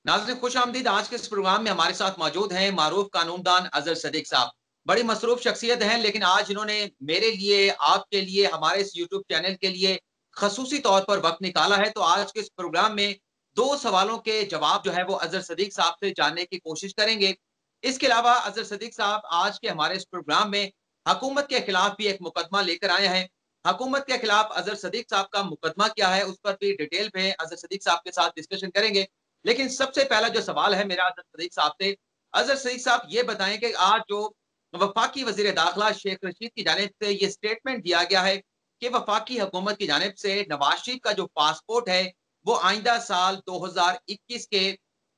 नाज़रीन खुश आमदीद। आज के इस प्रोग्राम में हमारे साथ मौजूद हैं मारूफ कानूनदान अजहर सदीक साहब। बड़ी मसरूफ शख्सियत हैं, लेकिन आज इन्होंने मेरे लिए, आपके लिए, हमारे इस यूट्यूब चैनल के लिए खसूसी तौर पर वक्त निकाला है। तो आज के इस प्रोग्राम में दो सवालों के जवाब जो है वो अजहर सदीक साहब से जानने की कोशिश करेंगे। इसके अलावा अजहर सदीक साहब आज के हमारे इस प्रोग्राम में हुकूमत के खिलाफ भी एक मुकदमा लेकर आए हैं। हुकूमत के खिलाफ अजहर सदीक साहब का मुकदमा क्या है, उस पर भी डिटेल में अजहर सदीक साहब के साथ डिस्कशन करेंगे। लेकिन सबसे पहला जो सवाल है मेरा अजहर सदीक साहब से, अजहर सदीक साहब ये बताएं कि आज जो वफाकी वजीर दाखिला शेख रशीद की जानिब से ये स्टेटमेंट दिया गया है कि वफाकी हुकूमत की जानिब से नवाज शरीफ का जो पासपोर्ट है वो आइंदा साल 2021 के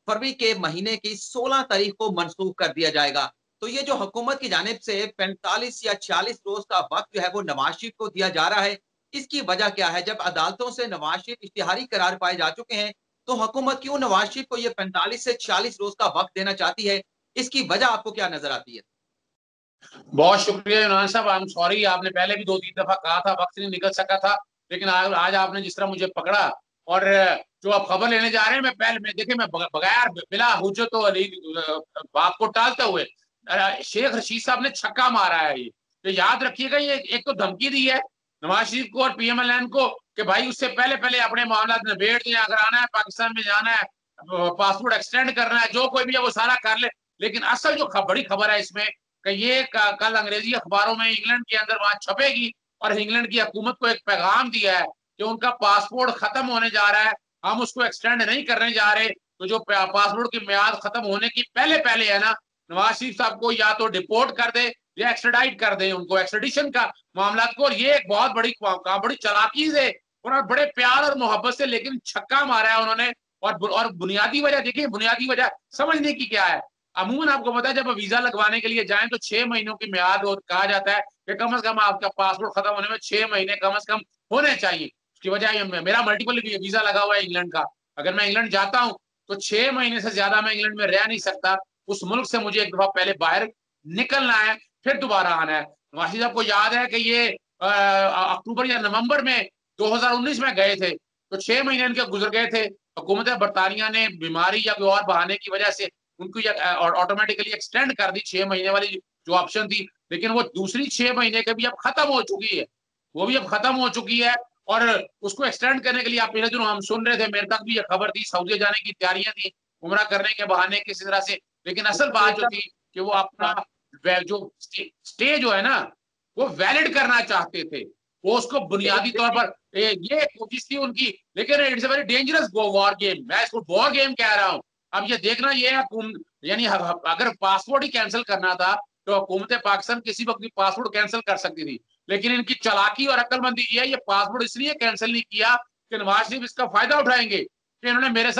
फरवरी के महीने की 16 तारीख को मनसूख कर दिया जाएगा। तो ये जो हुकूमत की जानिब से 45 या 46 रोज का वक्त जो है वो नवाज शरीफ को दिया जा रहा है, इसकी वजह क्या है? जब अदालतों से नवाज शरीफ इश्तिहारी करार पाए जा चुके हैं, तो हुकूमत क्यों नवाज शरीफ को ये 45 से 46 रोज का वक्त देना चाहती है? इसकी वजह आपको क्या नजर आती है? बहुत शुक्रिया यूनान साहब। आई एम सॉरी, आपने पहले भी 2-3 दफा कहा था, वक्त नहीं निकल सका था। लेकिन आज आपने जिस तरह मुझे पकड़ा और जो आप खबर लेने जा रहे हैं, मैं देखिए, मैं बगैर बिला हुज्जत बात को टालते हुए शेख रशीद साहब ने छक्का मारा है। ये तो याद रखिएगा, ये एक तो धमकी दी है नवाज शरीफ को और PMLN को कि भाई उससे पहले पहले अपने मामला निबेड़ दें, अगर आना है पाकिस्तान में जाना है, पासपोर्ट एक्सटेंड करना है, जो कोई भी है वो सारा कर ले। लेकिन असल जो बड़ी खबर है इसमें कि ये कल अंग्रेजी अखबारों में इंग्लैंड के अंदर वहां छपेगी और इंग्लैंड की हुकूमत को एक पैगाम दिया है कि उनका पासपोर्ट खत्म होने जा रहा है, हम उसको एक्सटेंड नहीं करने जा रहे। तो जो पासपोर्ट की मियाद खत्म होने की पहले पहले है ना, नवाज शरीफ साहब को या तो डिपोर्ट कर दे या एक्सट्राडाइट कर दे, उनको एक्सट्रेडिशन का मामला को। और ये एक बहुत बड़ी चालाकी से उन्होंने बड़े प्यार और मोहब्बत से लेकिन छक्का मारा है उन्होंने। और बुनियादी वजह देखिए, बुनियादी वजह समझने की क्या है। अमूमन आपको पता है, जब वीजा लगवाने के लिए जाएं तो 6 महीनों की मियाद कहा जाता है कि कम से कम आपका पासपोर्ट खत्म होने में 6 महीने कम से कम होने चाहिए। उसकी वजह मेरा मल्टीपल वीजा लगा हुआ है इंग्लैंड का। अगर मैं इंग्लैंड जाता हूँ तो 6 महीने से ज्यादा मैं इंग्लैंड में रह नहीं सकता। उस मुल्क से मुझे एक दफा पहले बाहर निकलना है, फिर दोबारा आना है। वाशिद साहब को याद है कि ये अक्टूबर या नवंबर में 2019 में गए थे, तो 6 महीने इनके गुजर गए थे। हुकूमत बरतानिया ने बीमारी या कोई और बहाने की वजह से उनको ऑटोमेटिकली एक्सटेंड कर दी 6 महीने वाली जो ऑप्शन थी। लेकिन वो दूसरी 6 महीने के भी अब खत्म हो चुकी है, वो भी अब खत्म हो चुकी है। और उसको एक्सटेंड करने के लिए आप पिछले दिनों हम सुन रहे थे, मेरे तक भी ये खबर थी, सऊदी जाने की तैयारियां थी उमरा करने के बहाने किसी तरह से। लेकिन असल बात जो थी कि वो अपना जो स्टे जो है ना वो वैलिड करना चाहते थे। वो उसको बुनियादी तौर पर ये कोशिश थी उनकी। लेकिन it's a very dangerous war game, मैं इसको वॉर गेम कह रहा हूँ। अब ये देखना, ये यानी अगर पासपोर्ट ही कैंसिल करना था तो हुकूमत पाकिस्तान किसी वक्त भी पासपोर्ट कैंसिल कर सकती थी। लेकिन इनकी चालाकी और अक्लमंदी ये है, ये पासपोर्ट इसलिए कैंसिल नहीं किया कि नवाज शरीफ इसका फायदा उठाएंगे कि इन्होंने मेरे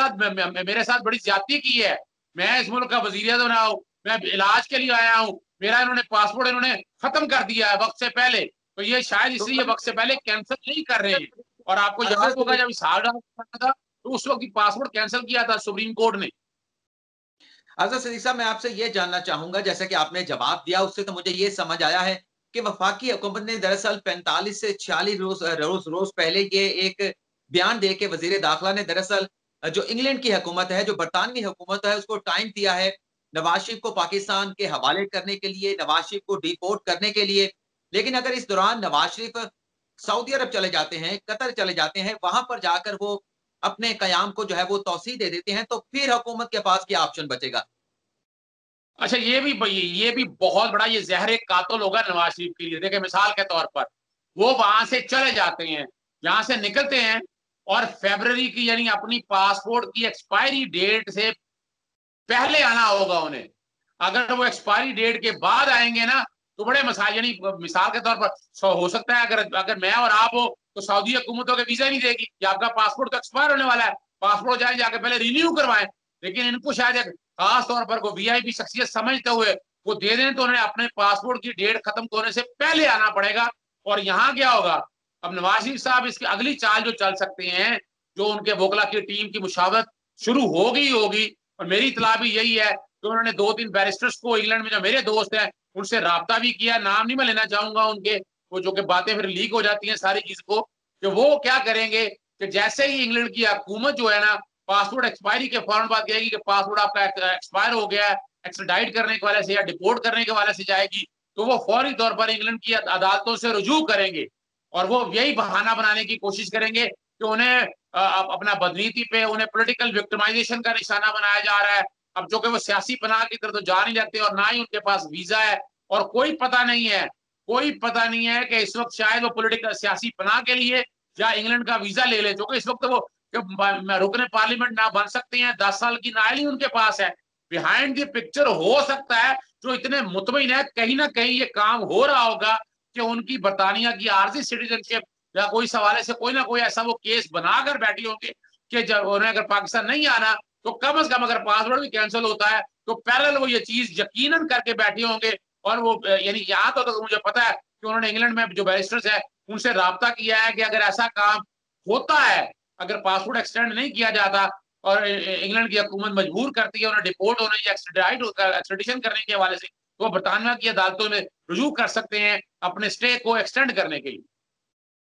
साथ बड़ी ज्यादती की है। मैं इस मुल्क का वजीर बना हूं, मैं इलाज के लिए आया हूं, मेरा इन्होंने पासपोर्ट इन्होंने खत्म कर दिया है वक्त से पहले। तो ये शायद इसलिए वक्त से पहले कैंसिल नहीं कर रहे हैं। और आपको याद होगा जब साल था तो उस वक्त पासपोर्ट कैंसिल किया था सुप्रीम कोर्ट ने। अजहर सदीक साहब, मैं आपसे ये जानना चाहूंगा, जैसे कि आपने जवाब दिया उससे तो मुझे ये समझ आया है कि वफाकी हुकूमत ने दरअसल 45 से 46 रोज पहले ये एक बयान दे के वजीर दाखिला ने दरअसल जो इंग्लैंड की हुकूमत है, जो बरतानवी हुकूमत है, उसको टाइम दिया है नवाज शरीफ को पाकिस्तान के हवाले करने के लिए, नवाज शरीफ को डिपोर्ट करने के लिए। लेकिन अगर इस दौरान नवाज शरीफ सऊदी अरब चले जाते हैं, कतर चले जाते हैं, वहां पर जाकर वो अपने कयाम को जो है वो तौसीह दे देते हैं, तो फिर हुकूमत के पास क्या ऑप्शन बचेगा? अच्छा, ये भी बहुत बड़ा ये जहर कातल होगा नवाज शरीफ के लिए। देखिए, मिसाल के तौर पर वो वहां से चले जाते हैं, यहां से निकलते हैं और फरवरी की यानी अपनी पासपोर्ट की एक्सपायरी डेट से पहले आना होगा उन्हें। अगर वो एक्सपायरी डेट के बाद आएंगे ना तो बड़े मसाइल, यानी मिसाल के तौर पर हो सकता है अगर अगर मैं और आप हो तो सऊदी हुकूमतों के वीजा नहीं देगी कि आपका पासपोर्ट तो एक्सपायर होने वाला है, पासपोर्ट जाए जाके पहले रिन्यू करवाएं। लेकिन इनको शायद एक खास तौर पर को VIP शख्सियत समझते हुए वो दे दें तो उन्हें अपने पासपोर्ट की डेट खत्म होने से पहले आना पड़ेगा। और यहाँ क्या होगा, अब नवाज शरीफ साहब इसकी अगली चाल जो चल सकते हैं, जो उनके वोकला की टीम की मुशावरत शुरू होगी। और मेरी इतला भी यही है कि उन्होंने 2-3 बैरिस्टर्स को इंग्लैंड में जो मेरे दोस्त हैं उनसे राब्ता भी किया, नाम नहीं मैं लेना चाहूंगा उनके, वो जो कि बातें फिर लीक हो जाती हैं सारी चीज को, कि वो क्या करेंगे कि जैसे ही इंग्लैंड की हुकूमत जो है ना पासपोर्ट एक्सपायरी के फौरन बाद कहेगी कि पासपोर्ट आपका एक्सपायर हो गया है, एक्सट्राडाइट करने के वाले से या डिपोर्ट करने के वाले से जाएगी, तो वो फौरी तौर पर इंग्लैंड की अदालतों से रुजू करेंगे और वो यही बहाना बनाने की कोशिश करेंगे कि उन्हें अपना बदनीति पे, उन्हें पॉलिटिकल विक्टिमाइजेशन का निशाना बनाया जा रहा है। अब जो कि वो सियासी पनाह की तरफ तो जा नहीं लगते और ना ही उनके पास वीजा है और कोई पता नहीं है, कोई पता नहीं है कि इस वक्त शायद वो पॉलिटिकल सियासी पनाह के लिए या इंग्लैंड का वीजा ले ले, जो कि इस वक्त वो रुकने पार्लियामेंट ना बन सकते हैं, 10 साल की नाइल उनके पास है। बिहाइंड द पिक्चर हो सकता है जो इतने मुतमिन है कहीं ना कहीं ये काम हो रहा होगा कि उनकी बरतानिया की आर्जी सिटीजनशिप या कोई सवाल से कोई ना कोई ऐसा वो केस बनाकर बैठी होंगे कि जब उन्हें अगर पाकिस्तान नहीं आना तो कम से कम अगर पासपोर्ट भी कैंसिल होता है तो पैरेलल वो ये चीज यकीनन करके बैठे होंगे। और वो यानी यहाँ तो मुझे पता है कि उन्होंने इंग्लैंड में जो बैरिस्टर्स है उनसे राब्ता किया है कि अगर ऐसा काम होता है, अगर पासपोर्ट एक्सटेंड नहीं किया जाता और इंग्लैंड की हुकूमत मजबूर करती है उन्हें डिपोर्ट होने या एक्सट्रेडिशन करने के हवाले से, तो बरतानिया की अदालतों में रुजू कर सकते हैं अपने स्टे को एक्सटेंड करने के लिए।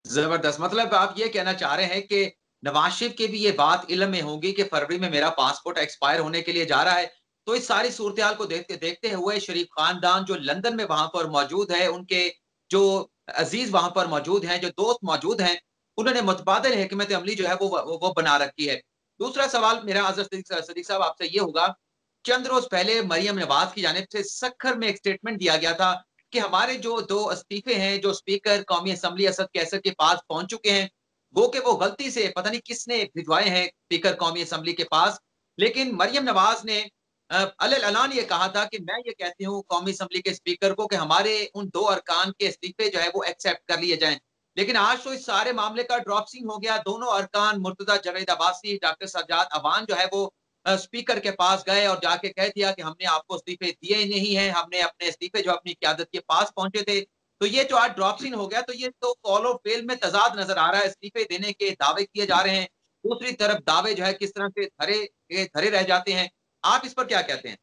जबरदस्त, मतलब आप ये कहना चाह रहे हैं कि नवाज शरीफ के भी ये बात इल्म में होगी कि फरवरी में मेरा पासपोर्ट एक्सपायर होने के लिए जा रहा है। तो इस सारी सूरत हाल को देखते देखते हुए शरीफ खानदान जो लंदन में वहां पर मौजूद है, उनके जो अजीज वहां पर मौजूद हैं, जो दोस्त मौजूद हैं, उन्होंने मुतबादिल हिकमत अमली जो है वो बना रखी है। दूसरा सवाल मेरा अजहर सदीक साहब आपसे ये होगा, चंद रोज पहले मरियम नवाज की जानिब से सखर में एक स्टेटमेंट दिया गया था कि हमारे जो 2 इस्तीफे हैं, जो स्पीकर कौमी असेंबली असद कैसर के पास पहुंच चुके हैं, वो कि वो गलती से पता नहीं किसने भिजवाए हैं स्पीकर कौमी असेंबली के पास। लेकिन मरियम नवाज ने अलल अलान ये कहा था कि मैं ये कहती हूँ कौमी असेंबली के स्पीकर को कि हमारे उन 2 अरकान के इस्तीफे जो है वो एक्सेप्ट कर लिए जाएं। लेकिन आज तो इस सारे मामले का ड्रॉप सीन हो गया। दोनों अरकान मुर्तजा जावेद अब्बासी, डॉक्टर सज्जाद अवान जो है वो स्पीकर के पास गए और जाके कह दिया कि हमने आपको इस्तीफे दिए ही नहीं है, हमने अपने इस्तीफे जो अपनी क़यादत के पास पहुंचे थे। तो ये जो आज ड्रॉप सीन हो गया, तो ये तो कॉल और फेल में तज़ाद नज़र आ रहा है। इस्तीफे देने के दावे किए जा रहे हैं, दूसरी तरफ दावे जो है किस तरह से धरे के धरे रह जाते हैं। आप इस पर क्या कहते हैं?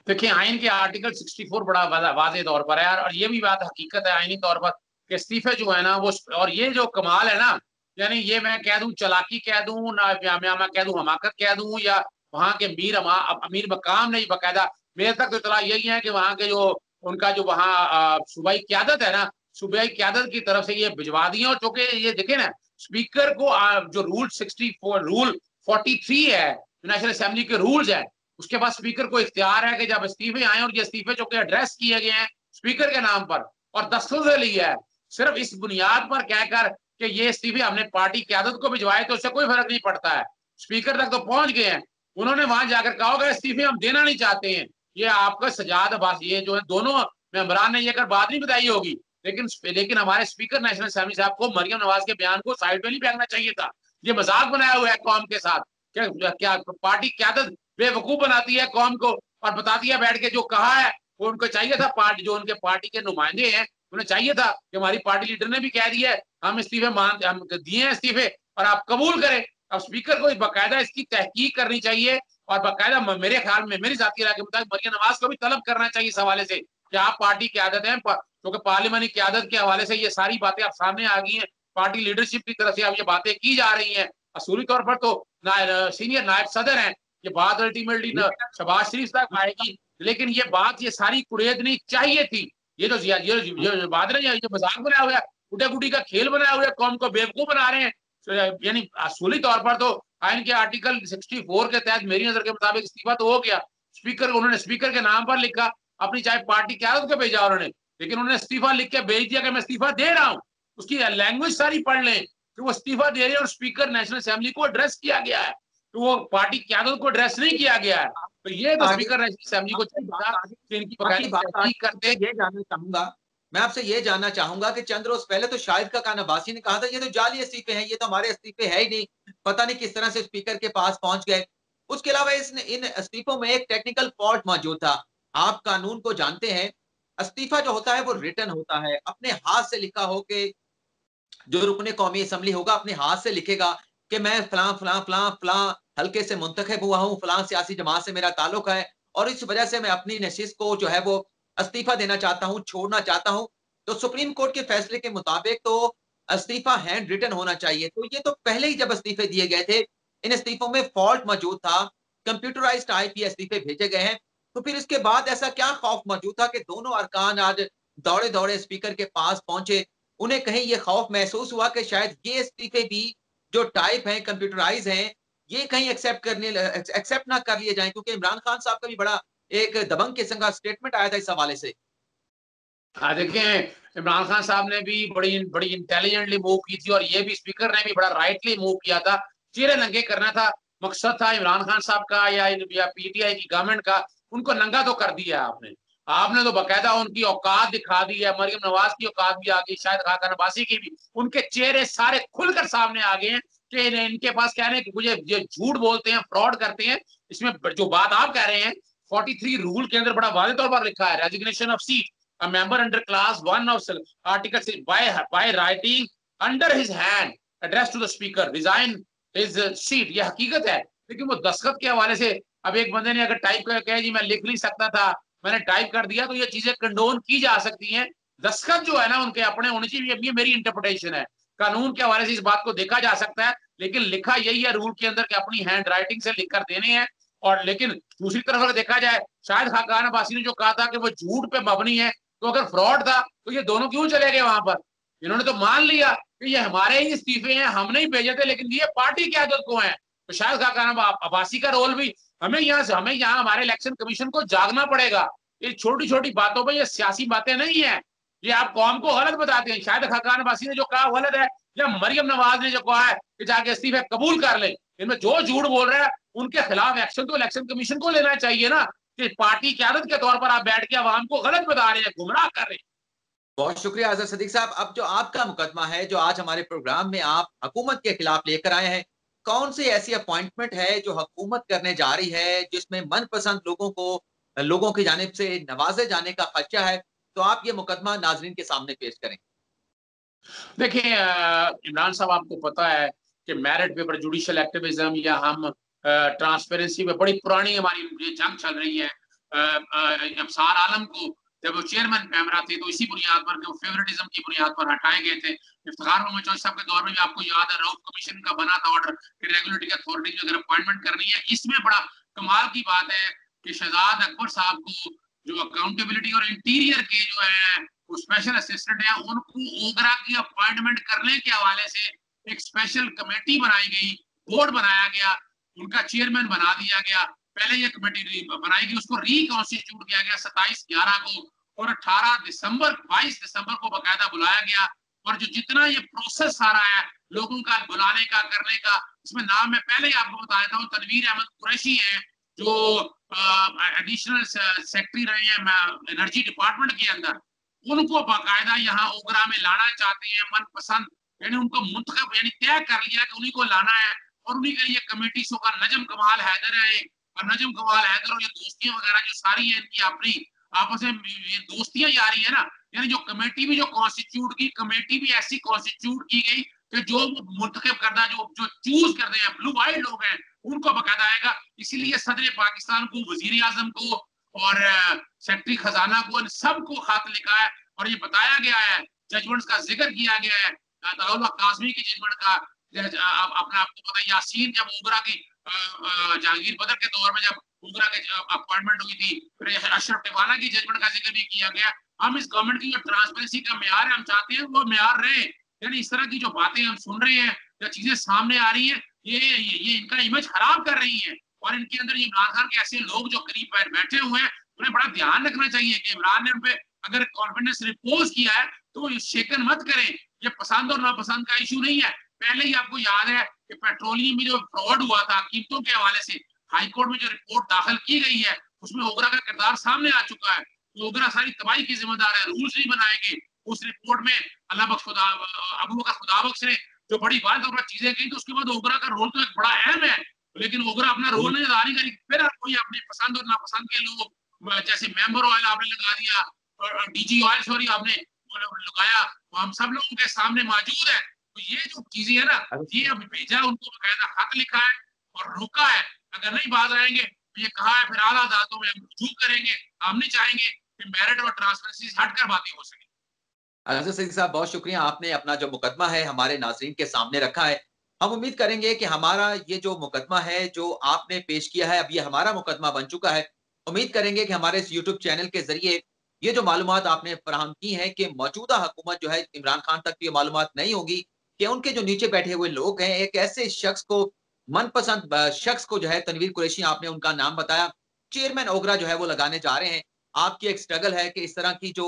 देखिए, आइन के आर्टिकल 64 बड़ा वाज़ेह तौर पर है यार, और ये भी बात हकीकत है आइनी तौर पर कि इस्तीफे जो है ना वो, और ये जो कमाल है ना, यानी ये मैं कह दूं चालाकी कह दूं ना, या मैं कह दूं हमाकत कह दूं, या वहां के अमीर मकाम नहीं, बकायदा मेरे तक तो इतला यही है कि वहां के जो उनका जो वहां सूबाई क्यादत है ना, सूबाई क्यादत की तरफ से ये भिजवा दिए। और चूंकि ये देखे ना, स्पीकर को जो रूल 43 है, नेशनल असेंबली के रूल्स है, उसके बाद स्पीकर को इख्तियार है कि जब इस्तीफे आए और ये इस्तीफे जो कि एड्रेस किए गए हैं स्पीकर के नाम पर और दस्तखत से लिया है, सिर्फ इस बुनियाद पर कहकर कि ये इस्तीफे हमने पार्टी क्यादत को भिजवाए, तो उससे कोई फर्क नहीं पड़ता है। स्पीकर तक तो पहुंच गए हैं, उन्होंने वहां जाकर कहा होगा इस्तीफे हम देना नहीं चाहते हैं। ये आपका सजाद अब्बास, ये जो है दोनों मेंबरान ने ये कर बात नहीं बताई होगी, लेकिन हमारे स्पीकर नेशनल असेंबली साहब को मरियम नवाज के बयान को साइड पे नहीं फेंकना चाहिए था। ये मजाक बनाया हुआ है कौम के साथ। क्या पार्टी क्यादत बेवकूफ बनाती है कौम को और बताती है बैठ के जो कहा है वो उनको चाहिए था। पार्टी जो उनके पार्टी के नुमाइंदे हैं उन्हें चाहिए था कि हमारी पार्टी लीडर ने भी कह दिया है हम इस्तीफे हम दिए हैं इस्तीफे और आप कबूल करें। अब स्पीकर को बाकायदा इसकी तहकीक करनी चाहिए और बाकायदा मेरे ख्याल में, मेरी जाती राय के मुताबिक, मरियम नवाज को भी तलब करना चाहिए इस हवाले से कि आप पार्टी की आदत है, क्योंकि पार्लियामानी की आदत के हवाले से ये सारी बातें अब सामने आ गई हैं। पार्टी लीडरशिप की तरफ से अब ये बातें की जा रही हैं। असूली तौर पर तो सीनियर नायब सदर हैं, ये बात अल्टीमेटली शहबाज शरीफ तक आएगी, लेकिन ये बात ये सारी कुरेदनी चाहिए थी। ये तो ये बात नहीं है, ये मजाक बनाया हुआ है, गुड्डा गुड्डी का खेल बनाया हुआ है, कौम को बेवकूफ बना रहे हैं। यानी असूली तौर पर तो आइन के आर्टिकल 64 के तहत मेरी नजर के मुताबिक इस्तीफा तो हो गया। स्पीकर उन्होंने स्पीकर के नाम पर लिखा, अपनी चाहे पार्टी की आदत को भेजा उन्होंने, लेकिन उन्होंने इस्तीफा लिख के भेज दिया कि मैं इस्तीफा दे रहा हूँ। उसकी लैंग्वेज सारी पढ़ लें कि वो इस्तीफा दे रहे हैं और स्पीकर नेशनल असेंबली को एड्रेस किया गया है, तो वो पार्टी क्यादत को एड्रेस नहीं किया गया है। तो ये तो स्पीकर नेशनल असेंबली को इनकी तहकीक करते। ये जानना चाहूंगा, मैं आपसे ये जानना चाहूंगा कि चंद रोज पहले तो शाहिद का खान अब्बासी ने कहा था ये तो जाली इस्तीफे हैं, ये तो हमारे इस्तीफे है ही नहीं, पता नहीं किस तरह से स्पीकर के पास पहुंच गए। उसके अलावा इन इस्तीफों में एक टेक्निकल फॉल्ट मौजूद था। आप कानून को जानते हैं, इस्तीफा जो होता है वो रिटन होता है, अपने हाथ से लिखा हो के जो रुकने कौमी असेंबली होगा अपने हाथ से लिखेगा कि मैं फलां फलां फलां फलां हल्के से मुंतखब हुआ हूं, फलां सियासी जमात से मेरा ताल्लुक है और इस वजह से मैं अपनी नशिस्त को जो है वो इस्तीफा देना चाहता हूं, छोड़ना चाहता हूं। तो सुप्रीम कोर्ट के फैसले के मुताबिक तो इस्तीफा हैंड रिटन होना चाहिए। तो ये तो पहले ही जब इस्तीफे दिए गए थे, इन इस्तीफों में फॉल्ट मौजूद था, कंप्यूटराइज्ड टाइप ये इस्तीफे भेजे गए हैं। तो फिर इसके बाद ऐसा क्या खौफ मौजूद था कि दोनों अरकान आज दौड़े-दौड़े स्पीकर के पास पहुंचे? उन्हें कहीं ये खौफ महसूस हुआ कि शायद ये इस्तीफे भी जो टाइप हैं, कंप्यूटराइज़ हैं, ये कहीं एक्सेप्ट ना कर लिए जाएँ, क्योंकि इमरान खान साहब का भी बड़ा एक दबंग किस्म का स्टेटमेंट आया था इस हवाले से। हाँ, देखें, इमरान खान साहब ने भी बड़ी बड़ी इंटेलिजेंटली मूव की थी और ये भी स्पीकर ने भी बड़ा राइटली मूव किया था। चेहरे नंगे करना था, मकसद था इमरान खान साहब का या पीटीआई की गवर्नमेंट का, उनको नंगा तो कर दिया आपने। आपने तो बाकायदा उनकी औकात दिखा दी है, मरियम नवाज की औकात भी आ गई, शायद खाकान अब्बासी की भी। उनके चेहरे सारे खुलकर सामने आ गए हैं कि इनके पास कहने कि मुझे ये झूठ बोलते हैं, फ्रॉड करते हैं। इसमें जो बात आप कह रहे हैं, 43 रूल के अंदर बड़ा वाज़ेह तौर पर लिखा है, resignation of seat a member under class 1 of article 6 by writing under his hand addressed to the speaker resign his seat। ये हकीकत है। लेकिन वो दस्तखत के हवाले से अब एक बंदे ने अगर टाइप करके कहे जी मैं लिख नहीं सकता था, मैंने टाइप कर दिया, तो ये चीजें कंडोन की जा सकती हैं। दस्तखत जो है ना उनके अपने होने चाहिए, ये मेरी इंटरप्रिटेशन है। कानून के हवाले से इस बात को देखा जा सकता है, लेकिन लिखा यही है रूल के अंदर कि अपनी हैंड राइटिंग से लिख कर देने हैं। और लेकिन दूसरी तरफ अगर देखा जाए, शायद खाकान अब्बासी ने जो कहा था कि वो झूठ पे मबनी है, तो अगर फ्रॉड था तो ये दोनों क्यों चले गए वहां पर? इन्होंने तो मान लिया कि ये हमारे ही इस्तीफे हैं, हमने ही भेजे थे, लेकिन ये पार्टी की आदत को है। तो शायद खाकान अब्बासी का रोल भी हमें यहाँ हमारे इलेक्शन कमीशन को जागना पड़ेगा। ये छोटी छोटी बातों पर ये सियासी बातें नहीं है, ये आप कौम को गलत बताते हैं। शायद खाकान अब्बासी ने जो कहा गलत है, या मरियम नवाज ने जो कहा है कि जाके इस्तीफे कबूल कर ले, इनमें जो झूठ बोल रहा है उनके खिलाफ एक्शन तो इलेक्शन कमीशन को लेना चाहिए ना, कि पार्टी क्यादत के तौर पर आप बैठ के आवाम को गलत बता रहे हैं, गुमराह कर रहे हैं। बहुत शुक्रिया अज़हर सदीक साहब। अब जो आपका मुकदमा है, जो आज हमारे प्रोग्राम में आप हुकूमत के खिलाफ लेकर आए हैं, कौन सी ऐसी अपॉइंटमेंट है जो हुकूमत करने जा रही है, जिसमें मनपसंद लोगों की जानिब से नवाजे जाने का खदशा है? तो आप ये मुकदमा नाज़रीन के सामने पेश करें। देखिए इमरान साहब, आपको पता है कि मेरिट पेपर जुडिशियल एक्टिविज्म या हम ट्रांसपेरेंसी में बड़ी पुरानी हमारी ये जंग चल रही है। अफसार आलम को जब वो चेयरमैन पैमरा थे, तो इसी बुनियाद पर, फेवरेटिज्म की बुनियाद पर हटाए गए थे। इफ्तिखार मोहम्मद चौधरी साहब के दौर में भी आपको याद है, रऊफ कमीशन का बना था ऑर्डर कि रेगुलेटरी अथॉरिटी में अगर अपॉइंटमेंट करनी है। इसमें बड़ा कमाल की बात है कि शहजाद अकबर साहब को जो अकाउंटेबिलिटी और इंटीरियर के जो है वो स्पेशल असिस्टेंट है, उनको ओगरा की अपॉइंटमेंट करने के हवाले से एक स्पेशल कमेटी बनाई गई, बोर्ड बनाया गया, उनका चेयरमैन बना दिया गया। पहले ये कमेटी बनाई गई, उसको रिकॉन्स्टिट्यूट किया गया 27/11 को, और 18 दिसंबर 22 दिसंबर को बकायदा बुलाया गया। और जो जितना ये प्रोसेस सारा है लोगों का बुलाने का, करने का, इसमें नाम मैं पहले ही आपको बताया था, वो तनवीर अहमद कुरैशी है, जो एडिशनल सेक्रेटरी रहे हैं एनर्जी डिपार्टमेंट के अंदर। उनको बाकायदा यहाँ ओगरा में लाना चाहते हैं मनपसंद, यानी उनको मुंतखब, यानी तय कर लिया कि उन्हीं को लाना है। और उन्हीं के लिए कमेटी शो का नजम कमाल हैदर है, और नजम कमाल हैदर और ये दोस्तियां वगैरह जो सारी है इनकी अपनी आपस में ये दोस्तियां जारी है ना। यानी जो कमेटी भी जो कॉन्स्टिट्यूट की, कमेटी भी ऐसी कॉन्स्टिट्यूट की गई कि जो मुंतखब करना, जो जो चूज करते हैं ब्लू वाइट लोग हैं, उनको बकायदा आएगा। इसीलिए सदर पाकिस्तान को, वजीर आजम को और सेक्रेटरी खजाना को, इन सबको खत लिखा है और ये बताया गया है, जजमेंट्स का जिक्र किया गया है, काजमी की जजमेंट का। अपना आपको पता है, यासीन जब ओगरा की जहांगीर बदर के दौर में जब ओगरा के अपॉइंटमेंट हुई थी, फिर अशरफ टिवाना की जजमेंट का जिक्र भी किया गया। हम इस गवर्नमेंट की जो ट्रांसपेरेंसी का मेयार है, हम चाहते हैं वो मेयार रहे। यानी इस तरह की जो बातें हम सुन रहे हैं या चीजें सामने आ रही है, ये इनका इमेज खराब कर रही है। और इनके अंदर ये इमरान खान के ऐसे लोग जो करीब बैठे हुए हैं, उन्हें बड़ा ध्यान रखना चाहिए कि इमरान ने उन पे अगर कॉन्फिडेंस रिपोज किया है तो शेकन मत करें। ये पसंद और नापसंद का इशू नहीं है। पहले ही आपको याद है कि पेट्रोलियम में जो फ्रॉड हुआ था कीमतों के हवाले से, हाईकोर्ट में जो रिपोर्ट दाखिल की गई है उसमें ओगरा का किरदार सामने आ चुका है। तो ओगरा सारी तबाही की जिम्मेदार है, रूल्स नहीं बनाएंगे। उस रिपोर्ट में अल्लाह बख्श खुदा, अबू बकर खुदाबख्श ने जो बड़ी बात और चीजें कही, तो उसके बाद ओगरा का रोल तो एक बड़ा अहम है, लेकिन ओगरा अपना रोल नहीं अदा नहीं करी। फिर कोई अपने पसंद और नापसंद के लोग, जैसे मेंबर ऑयल आपने लगा दिया और डीजी ऑयल सॉरी आपने लगाया, तो हम सब लोगों के सामने मौजूद है। तो ये जो चीजें है ना, ये अभी भेजा, उनको बकायदा खत लिखा है और रोका है। अगर नहीं बात आएंगे तो ये कहा है फिर आला अदालतों में हम रुजू करेंगे। हम नहीं चाहेंगे कि मेरिट और ट्रांसपेरेंसी हटकर बातें हो सके। अज़हर सईद साहब, बहुत शुक्रिया, आपने अपना जो मुकदमा है हमारे नाज़रीन के सामने रखा है। हम उम्मीद करेंगे कि हमारा ये जो मुकदमा है, जो आपने पेश किया है, अब ये हमारा मुकदमा बन चुका है। उम्मीद करेंगे कि हमारे इस यूट्यूब चैनल के ज़रिए ये जो मालूमात आपने फराहम की हैं कि मौजूदा हुकूमत जो है, इमरान खान तक ये मालूमात नहीं होंगी कि उनके जो नीचे बैठे हुए लोग हैं, एक ऐसे शख्स को मनपसंद शख्स को जो है, तनवीर कुरैशी आपने उनका नाम बताया, चेयरमैन ओगरा जो है वो लगाने जा रहे हैं। आपकी एक स्ट्रगल है कि इस तरह की जो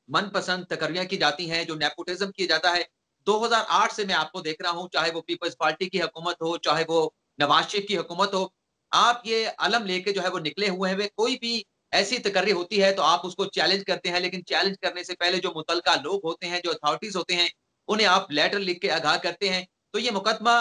मनपसंद तकर्रियाँ की जाती हैं, जो नेपोटिज़्म किया जाता है, 2008 से मैं आपको देख रहा हूँ, चाहे वो पीपल्स पार्टी की हुकूमत हो, चाहे वो नवाज़ शरीफ की हुकूमत हो, आप ये अलम लेके जो है वो निकले हुए हैं। वे कोई भी ऐसी तकर्री होती है तो आप उसको चैलेंज करते हैं, लेकिन चैलेंज करने से पहले जो मुतल्लिका लोग होते हैं, जो अथॉरिटीज़ होते हैं, उन्हें आप लेटर लिख के आगाह करते हैं। तो ये मुकदमा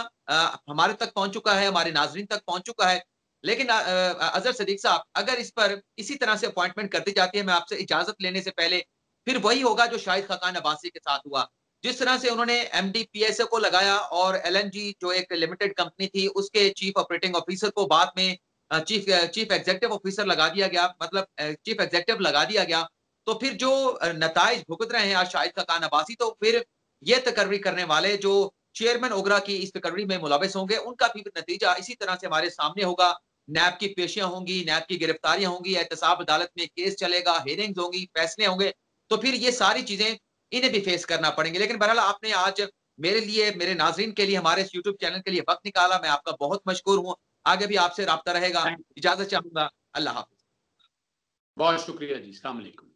हमारे तक पहुँच चुका है, हमारे नाज़रीन तक पहुँच चुका है। लेकिन अज़हर सिद्दीक़ साहब, अगर इस पर इसी तरह से अपॉइंटमेंट कर दी जाती है, मैं आपसे इजाज़त लेने से पहले, फिर वही होगा जो शाहिद खाकान अब्बासी के साथ हुआ। जिस तरह से उन्होंने एमडी पीएसए को लगाया और एलएनजी जो एक लिमिटेड कंपनी थी, उसके चीफ ऑपरेटिंग ऑफिसर को बाद में चीफ एग्जीक्यूटिव ऑफिसर लगा दिया गया, मतलब चीफ एग्जीक्यूटिव लगा दिया गया। तो फिर जो नताइज भुगत रहे हैं आज शाहिद खाकान अब्बासी, तो फिर ये तकर्री करने वाले जो चेयरमैन ओगरा की इस तकर्री में मुलविस होंगे, उनका भी नतीजा इसी तरह से हमारे सामने होगा। नैब की पेशियाँ होंगी, नैब की गिरफ्तारियाँ होंगी, एहतसाब अदालत में केस चलेगा, हियरिंग्स होंगी, फैसले होंगे। तो फिर ये सारी चीज़ें इन्हें भी फेस करना पड़ेंगे। लेकिन बहरहाल आपने आज मेरे लिए, मेरे नाज़रीन के लिए, हमारे इस यूट्यूब चैनल के लिए वक़्त निकाला, मैं आपका बहुत मशकूर हूँ। आगे भी आपसे राब्ता रहेगा। थैंक इजाज़त चाहूँगा। अल्लाह हाफ़िज़। बहुत शुक्रिया जी, अस्सलाम वालेकुम।